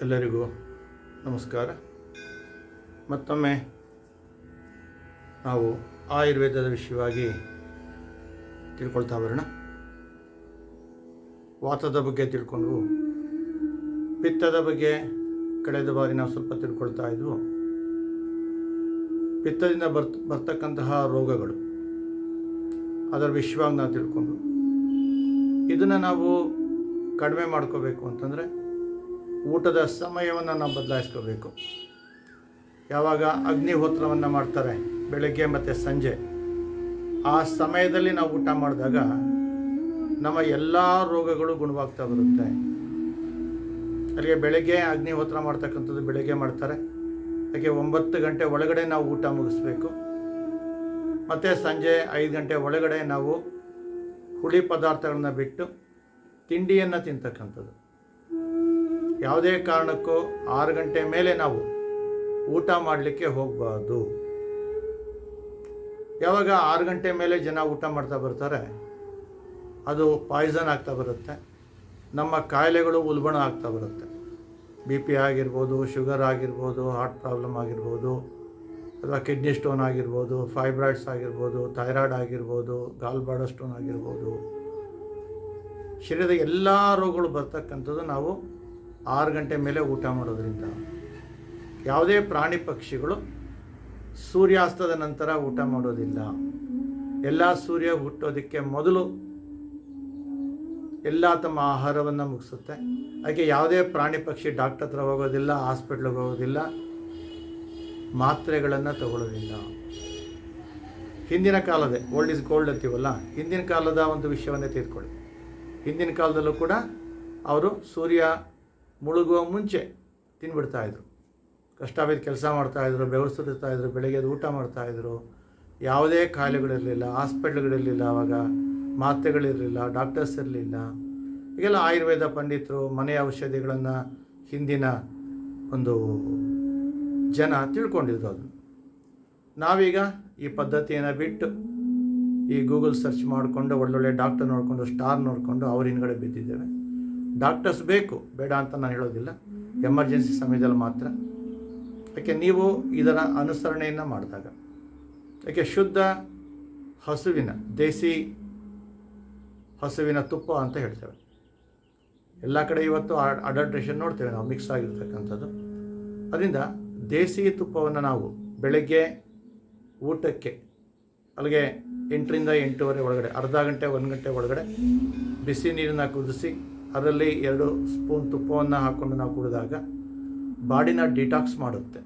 ಎಲ್ಲರಿಗೂ ನಮಸ್ಕಾರ. ಮತ್ತೊಮ್ಮೆ ನಾವು ಆಯುರ್ವೇದದ ವಿಷಯವಾಗಿ ತಿಳ್ಕೊಳ್ತಾ ಬರೋಣ. ವಾತದ ಬಗ್ಗೆ ತಿಳ್ಕೊಂಡು, ಪಿತ್ತದ ಬಗ್ಗೆ ಕಳೆದ ಬಾರಿ ನಾವು ಸ್ವಲ್ಪ ತಿಳ್ಕೊಳ್ತಾ ಇದ್ವು. ಪಿತ್ತದಿಂದ ಬರ್ತಕ್ಕಂತಹ ರೋಗಗಳು, ಅದರ ವಿಷಯವಾಗಿ ನಾವು ತಿಳ್ಕೊಂಡು, ಇದನ್ನು ನಾವು ಕಡಿಮೆ ಮಾಡ್ಕೋಬೇಕು ಅಂತಂದರೆ ಊಟದ ಸಮಯವನ್ನು ನಾವು ಬದಲಾಯಿಸ್ಕೋಬೇಕು. ಯಾವಾಗ ಅಗ್ನಿಹೋತ್ರವನ್ನು ಮಾಡ್ತಾರೆ ಬೆಳಗ್ಗೆ ಮತ್ತು ಸಂಜೆ, ಆ ಸಮಯದಲ್ಲಿ ನಾವು ಊಟ ಮಾಡಿದಾಗ ನಮ್ಮ ಎಲ್ಲ ರೋಗಗಳು ಗುಣವಾಗ್ತಾ ಬರುತ್ತೆ. ಅಲ್ಲಿಗೆ ಬೆಳಗ್ಗೆ ಅಗ್ನಿಹೋತ್ರ ಮಾಡ್ತಕ್ಕಂಥದ್ದು ಬೆಳಗ್ಗೆ ಮಾಡ್ತಾರೆ, ಅದಕ್ಕೆ 9 ಗಂಟೆ ಒಳಗಡೆ ನಾವು ಊಟ ಮುಗಿಸ್ಬೇಕು. ಮತ್ತು ಸಂಜೆ 5 ಗಂಟೆ ಒಳಗಡೆ ನಾವು ಹುಳಿ ಪದಾರ್ಥಗಳನ್ನ ಬಿಟ್ಟು ತಿಂಡಿಯನ್ನು ತಿಂತಕ್ಕಂಥದ್ದು. ಯಾವುದೇ ಕಾರಣಕ್ಕೂ 6 ಗಂಟೆ ಮೇಲೆ ನಾವು ಊಟ ಮಾಡಲಿಕ್ಕೆ ಹೋಗಬಾರ್ದು. ಯಾವಾಗ 6 ಗಂಟೆ ಮೇಲೆ ಜನ ಊಟ ಮಾಡ್ತಾ ಬರ್ತಾರೆ, ಅದು ಪಾಯ್ಸನ್ ಆಗ್ತಾ ಬರುತ್ತೆ. ನಮ್ಮ ಕಾಯಿಲೆಗಳು ಉಲ್ಬಣ ಆಗ್ತಾ ಬರುತ್ತೆ. BP ಆಗಿರ್ಬೋದು, ಶುಗರ್ ಆಗಿರ್ಬೋದು, ಹಾರ್ಟ್ ಪ್ರಾಬ್ಲಮ್ ಆಗಿರ್ಬೋದು, ಅಥವಾ ಕಿಡ್ನಿ ಸ್ಟೋನ್ ಆಗಿರ್ಬೋದು, ಫೈಬ್ರಾಯ್ಡ್ಸ್ ಆಗಿರ್ಬೋದು, ಥೈರಾಯ್ಡ್ ಆಗಿರ್ಬೋದು, ಗಾಲ್ ಬ್ಲಾಡರ್ ಸ್ಟೋನ್ ಆಗಿರ್ಬೋದು, ಶರೀರದ ಎಲ್ಲ ರೋಗಗಳು ಬರ್ತಕ್ಕಂಥದ್ದು ನಾವು 6 ಗಂಟೆ ಮೇಲೆ ಊಟ ಮಾಡೋದ್ರಿಂದ. ಯಾವುದೇ ಪ್ರಾಣಿ ಪಕ್ಷಿಗಳು ಸೂರ್ಯಾಸ್ತದ ನಂತರ ಊಟ ಮಾಡೋದಿಲ್ಲ. ಎಲ್ಲ ಸೂರ್ಯ ಹುಟ್ಟೋದಕ್ಕೆ ಮೊದಲು ಎಲ್ಲ ತಮ್ಮ ಆಹಾರವನ್ನು ಮುಗಿಸುತ್ತೆ. ಹಾಗೆ ಯಾವುದೇ ಪ್ರಾಣಿ ಪಕ್ಷಿ ಡಾಕ್ಟರ್ ಹತ್ರ ಹೋಗೋದಿಲ್ಲ, ಹಾಸ್ಪಿಟ್ಲಿಗೆ ಹೋಗೋದಿಲ್ಲ, ಮಾತ್ರೆಗಳನ್ನು ತಗೊಳ್ಳೋದಿಲ್ಲ. ಹಿಂದಿನ ಕಾಲದೇ ಓಲ್ಡ್ ಇಸ್ ಗೋಲ್ಡ್ ಅಂತೀವಲ್ಲ, ಹಿಂದಿನ ಕಾಲದ ಒಂದು ವಿಷಯವನ್ನೇ ತೆಗೆದುಕೊಳ್ಳಿ. ಹಿಂದಿನ ಕಾಲದಲ್ಲೂ ಕೂಡ ಅವರು ಸೂರ್ಯ ಮುಳುಗುವ ಮುಂಚೆ ತಿನ್ಬಿಡ್ತಾಯಿದ್ರು. ಕಷ್ಟವಿದ್ದು ಕೆಲಸ ಮಾಡ್ತಾಯಿದ್ರು, ಬೆವರಿಸ್ತಿರ್ತಾಯಿದ್ರು, ಬೆಳಗ್ಗೆ ಊಟ ಮಾಡ್ತಾಯಿದ್ರು. ಯಾವುದೇ ಕಾಯಿಲೆಗಳಿರಲಿಲ್ಲ, ಹಾಸ್ಪಿಟ್ಲ್ಗಳಿರಲಿಲ್ಲ, ಆವಾಗ ಮಾತ್ರೆಗಳಿರಲಿಲ್ಲ, ಡಾಕ್ಟರ್ಸ್ ಇರಲಿಲ್ಲ. ಈಗೆಲ್ಲ ಆಯುರ್ವೇದ ಪಂಡಿತರು ಮನೆಯ ಔಷಧಿಗಳನ್ನು ಹಿಂದಿನ ಒಂದು ಜನ ತಿಳ್ಕೊಂಡಿದ್ರು. ಅದು ನಾವೀಗ ಈ ಪದ್ಧತಿಯನ್ನು ಬಿಟ್ಟು ಈ ಗೂಗಲ್ ಸರ್ಚ್ ಮಾಡಿಕೊಂಡು ಒಳ್ಳೊಳ್ಳೆ ಡಾಕ್ಟರ್ ನೋಡಿಕೊಂಡು, ಸ್ಟಾರ್ ನೋಡಿಕೊಂಡು ಅವ್ರ ಹಿಂದ್ಗಡೆ ಬಿದ್ದಿದ್ದೇವೆ. ಡಾಕ್ಟರ್ಸ್ ಬೇಕು, ಬೇಡ ಅಂತ ನಾನು ಹೇಳೋದಿಲ್ಲ, ಎಮರ್ಜೆನ್ಸಿ ಸಮಯದಲ್ಲಿ ಮಾತ್ರ. ಯಾಕೆ ನೀವು ಇದರ ಅನುಸರಣೆಯನ್ನು ಮಾಡಿದಾಗ, ಯಾಕೆ ಶುದ್ಧ ಹಸುವಿನ, ದೇಸಿ ಹಸುವಿನ ತುಪ್ಪ ಅಂತ ಹೇಳ್ತೇವೆ. ಎಲ್ಲ ಕಡೆ ಇವತ್ತು ಅಡಲ್ಟ್ರೇಷನ್ ನೋಡ್ತೇವೆ ನಾವು, ಮಿಕ್ಸ್ ಆಗಿರ್ತಕ್ಕಂಥದ್ದು. ಅದರಿಂದ ದೇಸಿ ತುಪ್ಪವನ್ನು ನಾವು ಬೆಳಗ್ಗೆ ಊಟಕ್ಕೆ ಅಲ್ಲಿಗೆ 8ರಿಂದ 8:30 ಒಳಗಡೆ, ಅರ್ಧ ಗಂಟೆ 1 ಗಂಟೆ ಒಳಗಡೆ ಬಿಸಿ ನೀರನ್ನು ಕುದಿಸಿ ಅದರಲ್ಲಿ 2 ಸ್ಪೂನ್ ತುಪ್ಪವನ್ನು ಹಾಕ್ಕೊಂಡು ನಾವು ಕುಡಿದಾಗ ಬಾಡಿನ ಡಿಟಾಕ್ಸ್ ಮಾಡುತ್ತೆ.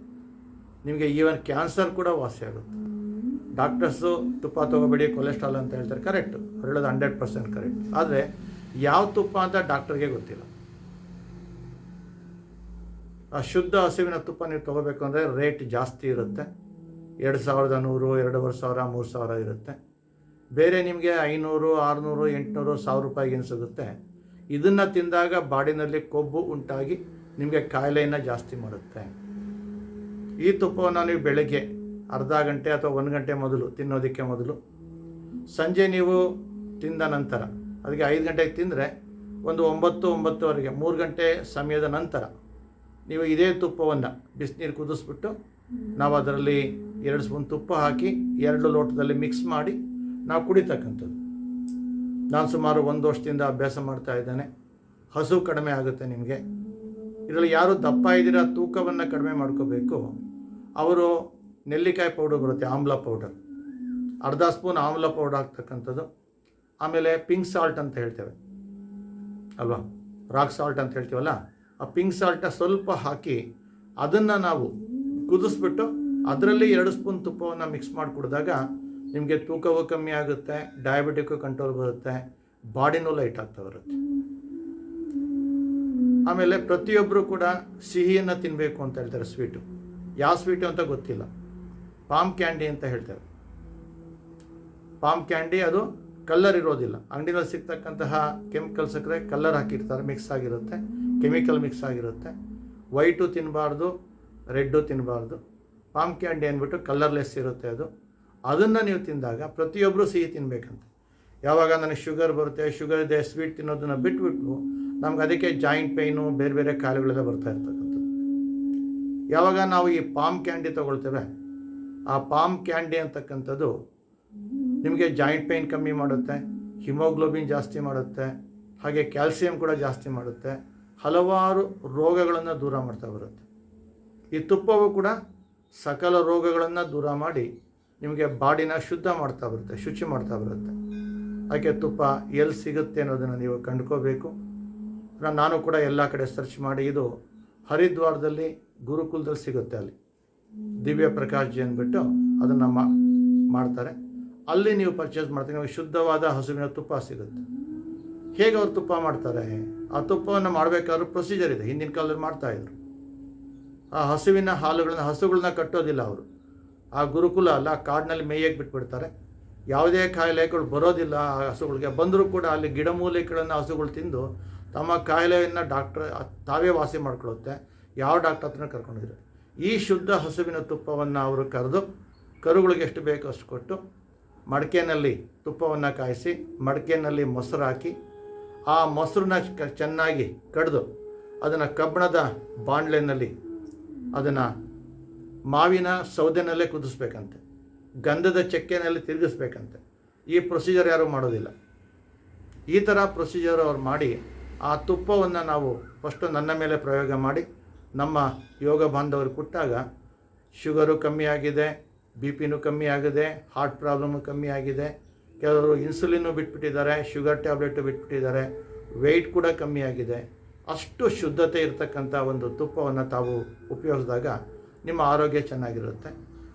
ನಿಮಗೆ ಈವನ್ ಕ್ಯಾನ್ಸರ್ ಕೂಡ ವಾಸಿ ಆಗುತ್ತೆ. ಡಾಕ್ಟರ್ಸು ತುಪ್ಪ ತೊಗೋಬೇಡಿ, ಕೊಲೆಸ್ಟ್ರಾಲ್ ಅಂತ ಹೇಳ್ತಾರೆ, ಕರೆಕ್ಟು, ಹೇಳೋದು 100% ಕರೆಕ್ಟ್. ಆದರೆ ಯಾವ ತುಪ್ಪ ಅಂತ ಡಾಕ್ಟರ್ಗೆ ಗೊತ್ತಿಲ್ಲ. ಆ ಶುದ್ಧ ಹಸುವಿನ ತುಪ್ಪ ನೀವು ತೊಗೋಬೇಕು ಅಂದರೆ ರೇಟ್ ಜಾಸ್ತಿ ಇರುತ್ತೆ. 2100, 2500, 3000 ಇರುತ್ತೆ. ಬೇರೆ ನಿಮಗೆ 500, 600, 800, 1000 ರೂಪಾಯಿಗೆ ಸಿಗುತ್ತೆ. ಇದನ್ನು ತಿಂದಾಗ ಬಾಡಿನಲ್ಲಿ ಕೊಬ್ಬು ಉಂಟಾಗಿ ನಿಮಗೆ ಕಾಯಿಲೆಯನ್ನು ಜಾಸ್ತಿ ಮಾಡುತ್ತೆ. ಈ ತುಪ್ಪವನ್ನು ನೀವು ಬೆಳಗ್ಗೆ ಅರ್ಧ ಗಂಟೆ ಅಥವಾ 1 ಗಂಟೆ ಮೊದಲು ತಿನ್ನೋದಕ್ಕೆ ಮೊದಲು, ಸಂಜೆ ನೀವು ತಿಂದ ನಂತರ, ಅದಕ್ಕೆ 5 ಗಂಟೆಗೆ ತಿಂದರೆ ಒಂದು 9, 9:30, 3 ಗಂಟೆ ಸಮಯದ ನಂತರ ನೀವು ಇದೇ ತುಪ್ಪವನ್ನು ಬಿಸಿನೀರು ಕುದಿಸ್ಬಿಟ್ಟು ನಾವು ಅದರಲ್ಲಿ 2 ಸ್ಪೂನ್ ತುಪ್ಪ ಹಾಕಿ 2 ಲೋಟದಲ್ಲಿ ಮಿಕ್ಸ್ ಮಾಡಿ ನಾವು ಕುಡಿತಕ್ಕಂಥದ್ದು. ನಾನು ಸುಮಾರು 1 ವರ್ಷದಿಂದ ಅಭ್ಯಾಸ ಮಾಡ್ತಾ ಇದ್ದೇನೆ. ಹಸು ಕಡಿಮೆ ಆಗುತ್ತೆ ನಿಮಗೆ. ಇದರಲ್ಲಿ ಯಾರು ದಪ್ಪ ಇದ್ದೀರಾ, ತೂಕವನ್ನು ಕಡಿಮೆ ಮಾಡ್ಕೋಬೇಕು, ಅವರು ನೆಲ್ಲಿಕಾಯಿ ಪೌಡರ್ ಬರುತ್ತೆ, ಆಮ್ಲ ಪೌಡರ್, ಅರ್ಧ ಸ್ಪೂನ್ ಆಮ್ಲ ಪೌಡರ್ ಹಾಕ್ತಕ್ಕಂಥದ್ದು. ಆಮೇಲೆ ಪಿಂಕ್ ಸಾಲ್ಟ್ ಅಂತ ಹೇಳ್ತೇವೆ ಅಲ್ವಾ, ರಾಕ್ ಸಾಲ್ಟ್ ಅಂತ ಹೇಳ್ತೀವಲ್ಲ, ಆ ಪಿಂಕ್ ಸಾಲ್ಟನ್ನ ಸ್ವಲ್ಪ ಹಾಕಿ ಅದನ್ನು ನಾವು ಕುದಿಸ್ಬಿಟ್ಟು ಅದರಲ್ಲಿ 2 ಸ್ಪೂನ್ ತುಪ್ಪವನ್ನು ಮಿಕ್ಸ್ ಮಾಡಿ ಕುಡಿದಾಗ ನಿಮಗೆ ತೂಕವೂ ಕಮ್ಮಿ ಆಗುತ್ತೆ, ಡಯಾಬಿಟಿಕ್ಕು ಕಂಟ್ರೋಲ್ ಬರುತ್ತೆ, ಬಾಡಿನೂ ಲೈಟ್ ಆಗ್ತಾ ಬರುತ್ತೆ. ಆಮೇಲೆ ಪ್ರತಿಯೊಬ್ಬರು ಕೂಡ ಸಿಹಿಯನ್ನು ತಿನ್ನಬೇಕು ಅಂತ ಹೇಳ್ತಾರೆ. ಸ್ವೀಟು, ಯಾವ ಸ್ವೀಟು ಅಂತ ಗೊತ್ತಿಲ್ಲ, ಪಾಮ್ ಕ್ಯಾಂಡಿ ಅಂತ ಹೇಳ್ತೇವೆ. ಪಾಮ್ ಕ್ಯಾಂಡಿ ಅದು ಕಲ್ಲರ್ ಇರೋದಿಲ್ಲ. ಅಂಗಡಿನಲ್ಲಿ ಸಿಗ್ತಕ್ಕಂತಹ ಕೆಮಿಕಲ್ ಸಕ್ಕರೆ ಕಲ್ಲರ್ ಹಾಕಿರ್ತಾರೆ, ಮಿಕ್ಸ್ ಆಗಿರುತ್ತೆ, ಕೆಮಿಕಲ್ ಮಿಕ್ಸ್ ಆಗಿರುತ್ತೆ. ವೈಟು ತಿನ್ನಬಾರ್ದು, ರೆಡ್ಡು ತಿನ್ನಬಾರ್ದು. ಪಾಮ್ ಕ್ಯಾಂಡಿ ಅಂದ್ಬಿಟ್ಟು ಕಲ್ಲರ್ಲೆಸ್ ಇರುತ್ತೆ ಅದು. ಅದನ್ನು ನೀವು ತಿಂದಾಗ ಪ್ರತಿಯೊಬ್ಬರು ಸಿಹಿ ತಿನ್ನಬೇಕಂತ. ಯಾವಾಗ ನನಗೆ ಶುಗರ್ ಬರುತ್ತೆ, ಶುಗರ್ ಇದೆ, ಸ್ವೀಟ್ ತಿನ್ನೋದನ್ನು ಬಿಟ್ಬಿಟ್ಟು ನಮ್ಗೆ ಅದಕ್ಕೆ ಜಾಯಿಂಟ್ ಪೈನು, ಬೇರೆ ಬೇರೆ ಕಾಯಿಲೆಗಳೆಲ್ಲ ಬರ್ತಾ ಇರ್ತಕ್ಕಂಥ. ಯಾವಾಗ ನಾವು ಈ ಪಾಮ್ ಕ್ಯಾಂಡಿ ತೊಗೊಳ್ತೇವೆ, ಆ ಪಾಮ್ ಕ್ಯಾಂಡಿ ಅಂತಕ್ಕಂಥದ್ದು ನಿಮಗೆ ಜಾಯಿಂಟ್ ಪೇಯ್ನ್ ಕಮ್ಮಿ ಮಾಡುತ್ತೆ, ಹಿಮೋಗ್ಲೋಬಿನ್ ಜಾಸ್ತಿ ಮಾಡುತ್ತೆ, ಹಾಗೆ ಕ್ಯಾಲ್ಸಿಯಂ ಕೂಡ ಜಾಸ್ತಿ ಮಾಡುತ್ತೆ, ಹಲವಾರು ರೋಗಗಳನ್ನು ದೂರ ಮಾಡ್ತಾ ಬರುತ್ತೆ. ಈ ತುಪ್ಪವು ಕೂಡ ಸಕಲ ರೋಗಗಳನ್ನು ದೂರ ಮಾಡಿ ನಿಮಗೆ ಬಾಡಿನ ಶುದ್ಧ ಮಾಡ್ತಾ ಬರುತ್ತೆ, ಶುಚಿ ಮಾಡ್ತಾ ಬರುತ್ತೆ. ಹಾಗೆ ತುಪ್ಪ ಎಲ್ಲಿ ಸಿಗುತ್ತೆ ಅನ್ನೋದನ್ನು ನೀವು ಕಂಡ್ಕೋಬೇಕು. ನಾನು ಕೂಡ ಎಲ್ಲ ಕಡೆ ಸರ್ಚ್ ಮಾಡಿ, ಇದು ಹರಿದ್ವಾರದಲ್ಲಿ ಗುರುಕುಲದಲ್ಲಿ ಸಿಗುತ್ತೆ, ಅಲ್ಲಿ ದಿವ್ಯ ಪ್ರಕಾಶ್ ಜಿ ಅಂದ್ಬಿಟ್ಟು ಅದನ್ನು ಮಾಡ್ತಾರೆ. ಅಲ್ಲಿ ನೀವು ಪರ್ಚೇಸ್ ಮಾಡ್ತೀವಿ, ನಿಮಗೆ ಶುದ್ಧವಾದ ಹಸುವಿನ ತುಪ್ಪ ಸಿಗುತ್ತೆ. ಹೇಗೆ ಅವ್ರು ತುಪ್ಪ ಮಾಡ್ತಾರೆ? ಆ ತುಪ್ಪವನ್ನು ಮಾಡಬೇಕಾದ್ರೂ ಪ್ರೊಸೀಜರ್ ಇದೆ, ಹಿಂದಿನ ಕಾಲದಲ್ಲಿ ಮಾಡ್ತಾಯಿದ್ರು. ಆ ಹಸುವಿನ ಹಸುಗಳನ್ನ ಕಟ್ಟೋದಿಲ್ಲ ಅವರು. ಆ ಗುರುಕುಲ ಅಲ್ಲ, ಕಾಡಿನಲ್ಲಿ ಮೇಯಕ್ಕೆ ಬಿಟ್ಬಿಡ್ತಾರೆ. ಯಾವುದೇ ಕಾಯಿಲೆಗಳು ಬರೋದಿಲ್ಲ ಆ ಹಸುಗಳಿಗೆ. ಬಂದರೂ ಕೂಡ ಅಲ್ಲಿ ಗಿಡಮೂಲಿಕೆಗಳನ್ನು ಹಸುಗಳು ತಿಂದು ತಮ್ಮ ಕಾಯಿಲೆಯನ್ನು ತಾವೇ ವಾಸಿ ಮಾಡ್ಕೊಳ್ಳುತ್ತೆ. ಯಾವ ಡಾಕ್ಟರ್ ಹತ್ರನ ಕರ್ಕೊಂಡಿದ್ರು. ಈ ಶುದ್ಧ ಹಸುವಿನ ತುಪ್ಪವನ್ನು ಅವರು ಕರೆದು ಕರುಗಳಿಗೆ ಎಷ್ಟು ಬೇಕೋ ಅಷ್ಟು ಕೊಟ್ಟು ಮಡಕೆಯಲ್ಲಿ ತುಪ್ಪವನ್ನು ಕಾಯಿಸಿ ಮಡಕೆಯಲ್ಲಿ ಮೊಸರು ಹಾಕಿ ಆ ಮೊಸರನ್ನ ಚೆನ್ನಾಗಿ ಕಡಿದು ಅದನ್ನು ಕಬ್ಬಿಣದ ಬಾಣಲೆಯಲ್ಲಿ ಅದನ್ನು ಮಾವಿನ ಸೌದೆನಲ್ಲೇ ಕುದಿಸ್ಬೇಕಂತೆ, ಗಂಧದ ಚಕ್ಕೆನಲ್ಲಿ ತಿರುಗಿಸ್ಬೇಕಂತೆ. ಈ ಪ್ರೊಸೀಜರ್ ಯಾರೂ ಮಾಡೋದಿಲ್ಲ. ಈ ಥರ ಪ್ರೊಸೀಜರ್ ಅವ್ರು ಮಾಡಿ ಆ ತುಪ್ಪವನ್ನು ನಾವು ಫಸ್ಟು ನನ್ನ ಮೇಲೆ ಪ್ರಯೋಗ ಮಾಡಿ ನಮ್ಮ ಯೋಗ ಬಾಂಧವರು ಕೊಟ್ಟಾಗ ಶುಗರು ಕಮ್ಮಿ ಆಗಿದೆ, ಬಿ ಪಿನೂ ಕಮ್ಮಿ ಆಗಿದೆ, ಹಾರ್ಟ್ ಪ್ರಾಬ್ಲಮ್ಮು ಕಮ್ಮಿ ಆಗಿದೆ. ಕೆಲವರು ಇನ್ಸುಲಿನ್ನು ಬಿಟ್ಬಿಟ್ಟಿದ್ದಾರೆ, ಶುಗರ್ ಟ್ಯಾಬ್ಲೆಟು ಬಿಟ್ಬಿಟ್ಟಿದ್ದಾರೆ, ವೆಯ್ಟ್ ಕೂಡ ಕಮ್ಮಿ ಆಗಿದೆ. ಅಷ್ಟು ಶುದ್ಧತೆ ಇರತಕ್ಕಂಥ ಒಂದು ತುಪ್ಪವನ್ನು ತಾವು ಉಪಯೋಗಿಸಿದಾಗ ನಿಮ್ಮ ಆರೋಗ್ಯ ಚೆನ್ನಾಗಿರುತ್ತೆ.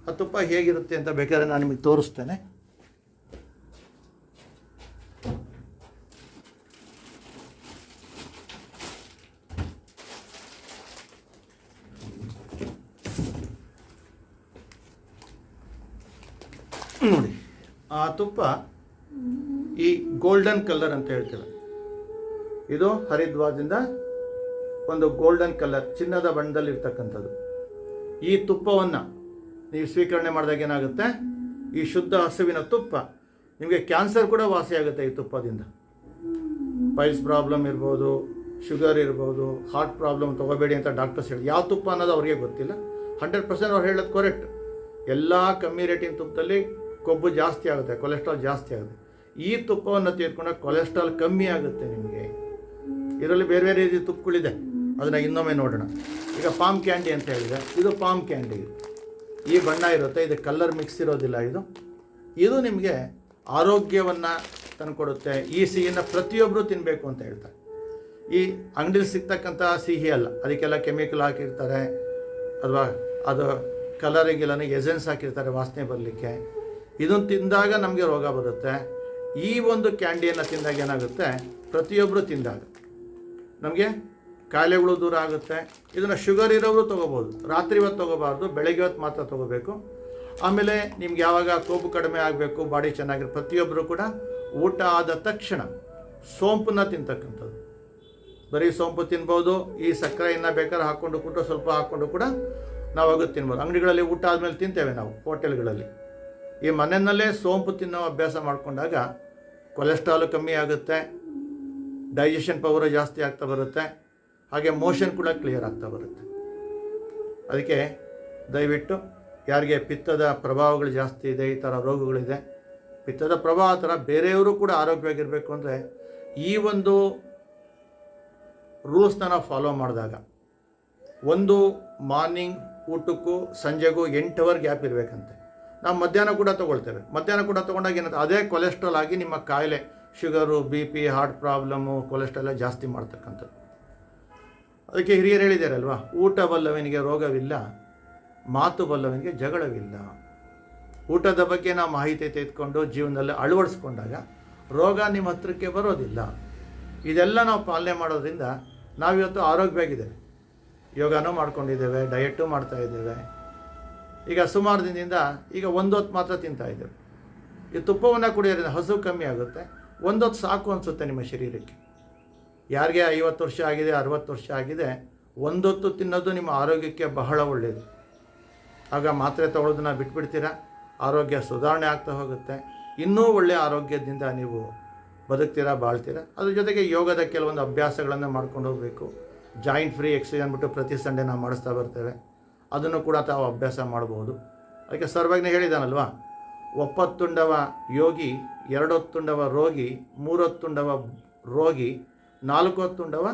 ಆ ತುಪ್ಪ ಹೇಗಿರುತ್ತೆ ಅಂತ ಬೇಕಾದ್ರೆ ನಾನು ನಿಮಗೆ ತೋರಿಸ್ತೇನೆ. ನೋಡಿ, ಆ ತುಪ್ಪ ಈ ಗೋಲ್ಡನ್ ಕಲರ್ ಅಂತ ಹೇಳ್ತೇವೆ. ಇದು ಹರಿದ್ವಾರದಿಂದ ಒಂದು ಗೋಲ್ಡನ್ ಕಲರ್, ಚಿನ್ನದ ಬಣ್ಣದಲ್ಲಿ ಇರ್ತಕ್ಕಂಥದ್ದು. ಈ ತುಪ್ಪವನ್ನು ನೀವು ಸ್ವೀಕರಣೆ ಮಾಡಿದಾಗ ಏನಾಗುತ್ತೆ, ಈ ಶುದ್ಧ ಹಸುವಿನ ತುಪ್ಪ ನಿಮಗೆ ಕ್ಯಾನ್ಸರ್ ಕೂಡ ವಾಸಿಯಾಗುತ್ತೆ. ಈ ತುಪ್ಪದಿಂದ ಪೈಲ್ಸ್ ಪ್ರಾಬ್ಲಮ್ ಇರ್ಬೋದು, ಶುಗರ್ ಇರ್ಬೋದು, ಹಾರ್ಟ್ ಪ್ರಾಬ್ಲಮ್ ತೊಗೋಬೇಡಿ ಅಂತ ಡಾಕ್ಟರ್ಸ್ ಹೇಳಿ. ಯಾವ ತುಪ್ಪ ಅನ್ನೋದು ಅವ್ರಿಗೆ ಗೊತ್ತಿಲ್ಲ. 100% ಅವ್ರು ಹೇಳೋದು ಕರೆಕ್ಟ್. ಎಲ್ಲ ಕಮ್ಮಿ ರೇಟಿನ ತುಪ್ಪದಲ್ಲಿ ಕೊಬ್ಬು ಜಾಸ್ತಿ ಆಗುತ್ತೆ, ಕೊಲೆಸ್ಟ್ರಾಲ್ ಜಾಸ್ತಿ ಆಗುತ್ತೆ. ಈ ತುಪ್ಪವನ್ನು ತೆಗೆದುಕೊಂಡಾಗ ಕೊಲೆಸ್ಟ್ರಾಲ್ ಕಮ್ಮಿ ಆಗುತ್ತೆ ನಿಮಗೆ. ಇದರಲ್ಲಿ ಬೇರೆ ಬೇರೆ ರೀತಿ ತುಪ್ಪಗಳಿದೆ, ಅದನ್ನು ಇನ್ನೊಮ್ಮೆ ನೋಡೋಣ. ಈಗ ಪಾಮ್ ಕ್ಯಾಂಡಿ ಅಂತ ಹೇಳಿದೆ, ಇದು ಪಾಮ್ ಕ್ಯಾಂಡಿ. ಈ ಬಣ್ಣ ಇರುತ್ತೆ, ಇದು ಕಲರ್ ಮಿಕ್ಸ್ ಇರೋದಿಲ್ಲ. ಇದು ನಿಮಗೆ ಆರೋಗ್ಯವನ್ನು ತಂದುಕೊಡುತ್ತೆ. ಈ ಸಿಹಿಯನ್ನು ಪ್ರತಿಯೊಬ್ಬರು ತಿನ್ನಬೇಕು ಅಂತ ಹೇಳ್ತಾರೆ. ಈ ಅಂಗಡಿಲಿ ಸಿಗ್ತಕ್ಕಂಥ ಸಿಹಿ ಅಲ್ಲ, ಅದಕ್ಕೆಲ್ಲ ಕೆಮಿಕಲ್ ಹಾಕಿರ್ತಾರೆ, ಅಥವಾ ಅದು ಕಲರಿಗೆಲ್ಲ ಎಸೆನ್ಸ್ ಹಾಕಿರ್ತಾರೆ ವಾಸನೆ ಬರಲಿಕ್ಕೆ. ಇದನ್ನು ತಿಂದಾಗ ನಮಗೆ ರೋಗ ಬರುತ್ತೆ. ಈ ಒಂದು ಕ್ಯಾಂಡಿಯನ್ನು ತಿಂದಾಗ ಏನಾಗುತ್ತೆ, ಪ್ರತಿಯೊಬ್ಬರು ತಿಂದಾಗ ನಮಗೆ ಕಾಯಿಲೆಗಳು ದೂರ ಆಗುತ್ತೆ. ಇದನ್ನು ಶುಗರ್ ಇರೋರು ತೊಗೋಬೋದು, ರಾತ್ರಿ ಹೊತ್ತು ತೊಗೋಬಾರ್ದು, ಬೆಳಗ್ಗೆ ಹೊತ್ತು ಮಾತ್ರ ತೊಗೋಬೇಕು. ಆಮೇಲೆ ನಿಮ್ಗೆ ಯಾವಾಗ ಕೊಬ್ಬು ಕಡಿಮೆ ಆಗಬೇಕು, ಬಾಡಿ ಚೆನ್ನಾಗಿರೋ ಪ್ರತಿಯೊಬ್ಬರು ಕೂಡ ಊಟ ಆದ ತಕ್ಷಣ ಸೋಂಪನ್ನ ತಿಂತಕ್ಕಂಥದ್ದು. ಬರೀ ಸೋಂಪು ತಿನ್ಬೋದು, ಈ ಸಕ್ಕರೆಯನ್ನು ಬೇಕಾದ್ರೆ ಹಾಕ್ಕೊಂಡು ಕೂಡ ಸ್ವಲ್ಪ ಹಾಕ್ಕೊಂಡು ಕೂಡ ನಾವು ಆಗೋದು ತಿನ್ಬೋದು. ಅಂಗಡಿಗಳಲ್ಲಿ ಊಟ ಆದಮೇಲೆ ತಿಂತೇವೆ ನಾವು, ಹೋಟೆಲ್ಗಳಲ್ಲಿ. ಈ ಮನೆಯಲ್ಲೇ ಸೋಂಪು ತಿನ್ನೋ ಅಭ್ಯಾಸ ಮಾಡಿಕೊಂಡಾಗ ಕೊಲೆಸ್ಟ್ರಾಲು ಕಮ್ಮಿ ಆಗುತ್ತೆ, ಡೈಜೆಷನ್ ಪವರು ಜಾಸ್ತಿ ಆಗ್ತಾ ಬರುತ್ತೆ, ಹಾಗೆ ಮೋಷನ್ ಕೂಡ ಕ್ಲಿಯರ್ ಆಗ್ತಾ ಬರುತ್ತೆ. ಅದಕ್ಕೆ ದಯವಿಟ್ಟು ಯಾರಿಗೆ ಪಿತ್ತದ ಪ್ರಭಾವಗಳು ಜಾಸ್ತಿ ಇದೆ, ಈ ಥರ ರೋಗಗಳಿದೆ, ಪಿತ್ತದ ಪ್ರಭಾವ ಥರ ಬೇರೆಯವರು ಕೂಡ ಆರೋಗ್ಯವಾಗಿರಬೇಕು ಅಂದರೆ ಈ ಒಂದು ರೂಲ್ಸ್ನ ನಾವು ಫಾಲೋ ಮಾಡಿದಾಗ, ಒಂದು ಮಾರ್ನಿಂಗ್ ಊಟಕ್ಕೂ ಸಂಜೆಗೂ 8 ಅವರ್ ಗ್ಯಾಪ್ ಇರಬೇಕಂತೆ. ನಾವು ಮಧ್ಯಾಹ್ನ ಕೂಡ ತೊಗೊಳ್ತೇವೆ. ಮಧ್ಯಾಹ್ನ ಕೂಡ ತೊಗೊಂಡಾಗ ಏನಂತ ಅದೇ ಕೊಲೆಸ್ಟ್ರಾಲ್ ಆಗಿ ನಿಮ್ಮ ಕಾಯಿಲೆ, sugar, B P, heart problem, cholesterol ಜಾಸ್ತಿ ಮಾಡ್ತಕ್ಕಂಥದ್ದು. ಅದಕ್ಕೆ ಹಿರಿಯರು ಹೇಳಿದಾರಲ್ವ, ಊಟ ಬಲ್ಲವನಿಗೆ ರೋಗವಿಲ್ಲ, ಮಾತು ಬಲ್ಲವನಿಗೆ ಜಗಳವಿಲ್ಲ. ಊಟದ ಬಗ್ಗೆ ನಾವು ಮಾಹಿತಿ ತೆಗೆದುಕೊಂಡು ಜೀವನದಲ್ಲಿ ಅಳವಡಿಸ್ಕೊಂಡಾಗ ರೋಗ ನಿಮ್ಮ ಹತ್ರಕ್ಕೆ ಬರೋದಿಲ್ಲ. ಇದೆಲ್ಲ ನಾವು ಪಾಲನೆ ಮಾಡೋದ್ರಿಂದ ನಾವಿವತ್ತು ಆರೋಗ್ಯವಾಗಿದ್ದೇವೆ. ಯೋಗನೂ ಮಾಡ್ಕೊಂಡಿದ್ದೇವೆ, ಡಯಟು ಮಾಡ್ತಾಯಿದ್ದೇವೆ. ಈಗ ಸುಮಾರು ದಿನದಿಂದ ಈಗ ಒಂದೊತ್ತು ಮಾತ್ರ ತಿಂತಾಯಿದ್ದೇವೆ. ಈ ತುಪ್ಪವನ್ನು ಕುಡಿಯೋದ್ರಿಂದ ಹಸು ಕಮ್ಮಿ ಆಗುತ್ತೆ. ಒಂದೊತ್ತು ಸಾಕು ಅನಿಸುತ್ತೆ ನಿಮ್ಮ ಶರೀರಕ್ಕೆ. ಯಾರಿಗೆ 50 ವರ್ಷ ಆಗಿದೆ, 60 ವರ್ಷ ಆಗಿದೆ, ಒಂದೊತ್ತು ತಿನ್ನೋದು ನಿಮ್ಮ ಆರೋಗ್ಯಕ್ಕೆ ಬಹಳ ಒಳ್ಳೆಯದು. ಆಗ ಮಾತ್ರೆ ತೊಗೊಳೋದನ್ನ ಬಿಟ್ಬಿಡ್ತೀರಾ, ಆರೋಗ್ಯ ಸುಧಾರಣೆ ಆಗ್ತಾ ಹೋಗುತ್ತೆ. ಇನ್ನೂ ಒಳ್ಳೆಯ ಆರೋಗ್ಯದಿಂದ ನೀವು ಬದುಕ್ತೀರಾ, ಬಾಳ್ತೀರಾ. ಅದ್ರ ಜೊತೆಗೆ ಯೋಗದ ಕೆಲವೊಂದು ಅಭ್ಯಾಸಗಳನ್ನು ಮಾಡ್ಕೊಂಡು ಹೋಗಬೇಕು. ಜಾಯಿಂಟ್ ಫ್ರೀ ಎಕ್ಸಸೈಸ್ ಅಂದ್ಬಿಟ್ಟು ಪ್ರತಿ ಸಂಡೇ ನಾವು ಮಾಡಿಸ್ತಾ ಬರ್ತೇವೆ. ಅದನ್ನು ಕೂಡ ತಾವು ಅಭ್ಯಾಸ ಮಾಡ್ಬೋದು. ಅದಕ್ಕೆ ಸರ್ವಜ್ಞ ಹೇಳಿದಾನಲ್ವ, ಒಪ್ಪತ್ತುಂಡವ ಯೋಗಿ, ಎರಡೊತ್ತುಂಡವ ರೋಗಿ, ಮೂರೊತ್ತುಂಡವ ರೋಗಿ, ನಾಲ್ಕೊತ್ತುಂಡವ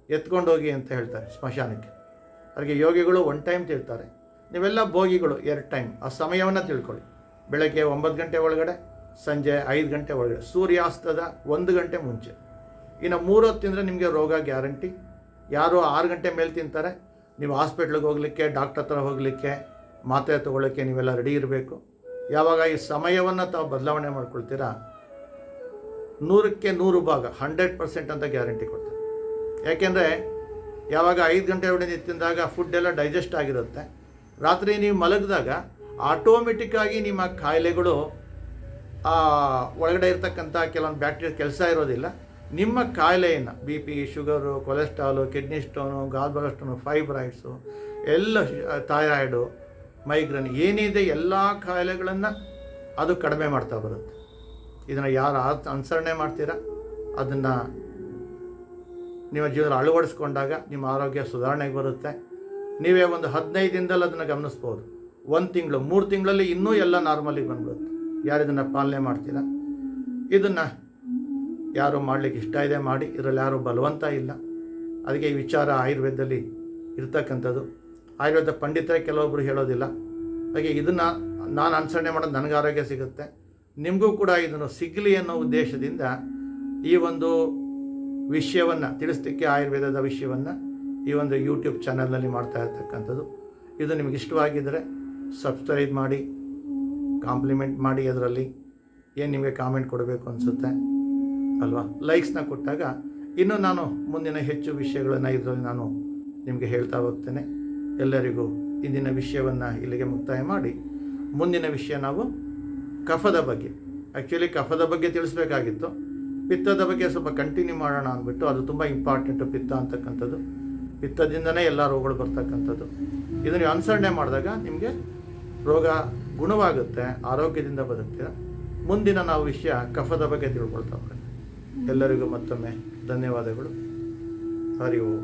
ಎತ್ಕೊಂಡೋಗಿ ಅಂತ ಹೇಳ್ತಾರೆ ಸ್ಮಶಾನಕ್ಕೆ. ಅದಕ್ಕೆ ಯೋಗಿಗಳು 1 ಟೈಮ್ ತಿಳ್ತಾರೆ, ನೀವೆಲ್ಲ ಭೋಗಿಗಳು 2 ಟೈಮ್. ಆ ಸಮಯವನ್ನು ತಿಳ್ಕೊಳ್ಳಿ. ಬೆಳಗ್ಗೆ 9 ಗಂಟೆ ಒಳಗಡೆ, ಸಂಜೆ 5 ಗಂಟೆ ಒಳಗಡೆ, ಸೂರ್ಯಾಸ್ತದ 1 ಗಂಟೆ ಮುಂಚೆ. ಇನ್ನು 3 ಹೊತ್ತು ತಿಂದರೆ ನಿಮಗೆ ರೋಗ ಗ್ಯಾರಂಟಿ. ಯಾರು 6 ಗಂಟೆ ಮೇಲೆ ತಿಂತಾರೆ, ನೀವು ಹಾಸ್ಪಿಟ್ಲಿಗೆ ಹೋಗಲಿಕ್ಕೆ, ಡಾಕ್ಟರ್ ಹತ್ರ ಹೋಗಲಿಕ್ಕೆ, ಮಾತ್ರೆ ತೊಗೊಳ್ಳೋಕ್ಕೆ ನೀವೆಲ್ಲ ರೆಡಿ ಇರಬೇಕು. ಯಾವಾಗ ಈ ಸಮಯವನ್ನು ತಾವು ಬದಲಾವಣೆ ಮಾಡ್ಕೊಳ್ತೀರಾ, 100ಕ್ಕೆ 100 ಭಾಗ 100% ಅಂತ ಗ್ಯಾರಂಟಿ ಕೊಡ್ತಾರೆ. ಯಾಕೆಂದರೆ ಯಾವಾಗ 5 ಗಂಟೆ ಒಳಗೆ ತಿಂದಾಗ ಫುಡ್ ಎಲ್ಲ ಡೈಜೆಸ್ಟ್ ಆಗಿರುತ್ತೆ, ರಾತ್ರಿ ನೀವು ಮಲಗಿದಾಗ ಆಟೋಮೆಟಿಕ್ಕಾಗಿ ನಿಮ್ಮ ಕಾಯಿಲೆಗಳು ಒಳಗಡೆ ಇರ್ತಕ್ಕಂಥ ಕೆಲವೊಂದು ಬ್ಯಾಕ್ಟೀರಿಯಾ ಕೆಲಸ ಇರೋದಿಲ್ಲ. ನಿಮ್ಮ ಕಾಯಿಲೆಯನ್ನು BP, sugar, cholesterol, kidney stone, gall bladder stone, fibroids, ಎಲ್ಲ ಥೈರಾಯ್ಡು, ಮೈಗ್ರೇನ್ ಏನಿದೆ ಎಲ್ಲ ಕಾಯಿಲೆಗಳನ್ನು ಅದು ಕಡಿಮೆ ಮಾಡ್ತಾ ಬರುತ್ತೆ. ಇದನ್ನು ಯಾರು ಅನುಸರಣೆ ಮಾಡ್ತೀರಾ, ಅದನ್ನು ನಿಮ್ಮ ಜೀವನ ಅಳವಡಿಸ್ಕೊಂಡಾಗ ನಿಮ್ಮ ಆರೋಗ್ಯ ಸುಧಾರಣೆಗೆ ಬರುತ್ತೆ. ನೀವೇ ಒಂದು 15 ದಿನದಲ್ಲಿ ಅದನ್ನು ಗಮನಿಸ್ಬೋದು. 1 ತಿಂಗಳು, 3 ತಿಂಗಳಲ್ಲಿ ಇನ್ನೂ ಎಲ್ಲ ನಾರ್ಮಲಿಗೆ ಬಂದ್ಬಿಡುತ್ತೆ. ಯಾರು ಇದನ್ನು ಪಾಲನೆ ಮಾಡ್ತೀರಾ, ಇದನ್ನು ಯಾರು ಮಾಡಲಿಕ್ಕೆ ಇಷ್ಟ ಇದೆ ಮಾಡಿ, ಇದರಲ್ಲಿ ಯಾರು ಬಲವಂತ ಇಲ್ಲ. ಅದಕ್ಕೆ ಈ ವಿಚಾರ ಆಯುರ್ವೇದದಲ್ಲಿ ಇರ್ತಕ್ಕಂಥದ್ದು. ಆಯುರ್ವೇದ ಪಂಡಿತರೇ ಕೆಲವೊಬ್ಬರು ಹೇಳೋದಿಲ್ಲ. ಹಾಗೆ ಇದನ್ನು ನಾನು ಅನುಸರಣೆ ಮಾಡೋದು ನನಗೆ ಆರೋಗ್ಯ ಸಿಗುತ್ತೆ, ನಿಮಗೂ ಕೂಡ ಇದನ್ನು ಸಿಗಲಿ ಅನ್ನೋ ಉದ್ದೇಶದಿಂದ ಈ ಒಂದು ವಿಷಯವನ್ನು ತಿಳಿಸ್ಲಿಕ್ಕೆ, ಆಯುರ್ವೇದದ ವಿಷಯವನ್ನು ಈ ಒಂದು ಯೂಟ್ಯೂಬ್ ಚಾನಲ್ನಲ್ಲಿ ಮಾಡ್ತಾ ಇರ್ತಕ್ಕಂಥದ್ದು. ಇದು ನಿಮಗೆ ಇಷ್ಟವಾಗಿದ್ದರೆ ಸಬ್ಸ್ಕ್ರೈಬ್ ಮಾಡಿ, ಕಾಂಪ್ಲಿಮೆಂಟ್ ಮಾಡಿ. ಅದರಲ್ಲಿ ಏನು ನಿಮಗೆ ಕಾಮೆಂಟ್ ಕೊಡಬೇಕು ಅನಿಸುತ್ತೆ ಅಲ್ವಾ, ಲೈಕ್ಸ್ನ ಕೊಟ್ಟಾಗ ಇನ್ನೂ ನಾನು ಮುಂದಿನ ಹೆಚ್ಚು ವಿಷಯಗಳನ್ನು ಇದರಲ್ಲಿ ನಾನು ನಿಮಗೆ ಹೇಳ್ತಾ ಹೋಗ್ತೇನೆ. ಎಲ್ಲರಿಗೂ ಇಂದಿನ ವಿಷಯವನ್ನು ಇಲ್ಲಿಗೆ ಮುಕ್ತಾಯ ಮಾಡಿ, ಮುಂದಿನ ವಿಷಯ ನಾವು ಕಫದ ಬಗ್ಗೆ, ಆ್ಯಕ್ಚುಲಿ ಕಫದ ಬಗ್ಗೆ ತಿಳಿಸ್ಬೇಕಾಗಿತ್ತು, ಪಿತ್ತದ ಬಗ್ಗೆ ಸ್ವಲ್ಪ ಕಂಟಿನ್ಯೂ ಮಾಡೋಣ ಅಂದ್ಬಿಟ್ಟು. ಅದು ತುಂಬ ಇಂಪಾರ್ಟೆಂಟು, ಪಿತ್ತ ಅಂತಕ್ಕಂಥದ್ದು. ಪಿತ್ತದಿಂದನೇ ಎಲ್ಲ ರೋಗಗಳು ಬರ್ತಕ್ಕಂಥದ್ದು. ಇದನ್ನು ಅನುಸರಣೆ ಮಾಡಿದಾಗ ನಿಮಗೆ ರೋಗ ಗುಣವಾಗುತ್ತೆ, ಆರೋಗ್ಯದಿಂದ ಬದುಕ್ತೀರ. ಮುಂದಿನ ನಾವು ವಿಷಯ ಕಫದ ಬಗ್ಗೆ ತಿಳ್ಕೊಳ್ತಾ ಹೋಗೋಣ. ಎಲ್ಲರಿಗೂ ಮತ್ತೊಮ್ಮೆ ಧನ್ಯವಾದಗಳು. ಹರಿ ಓಂ.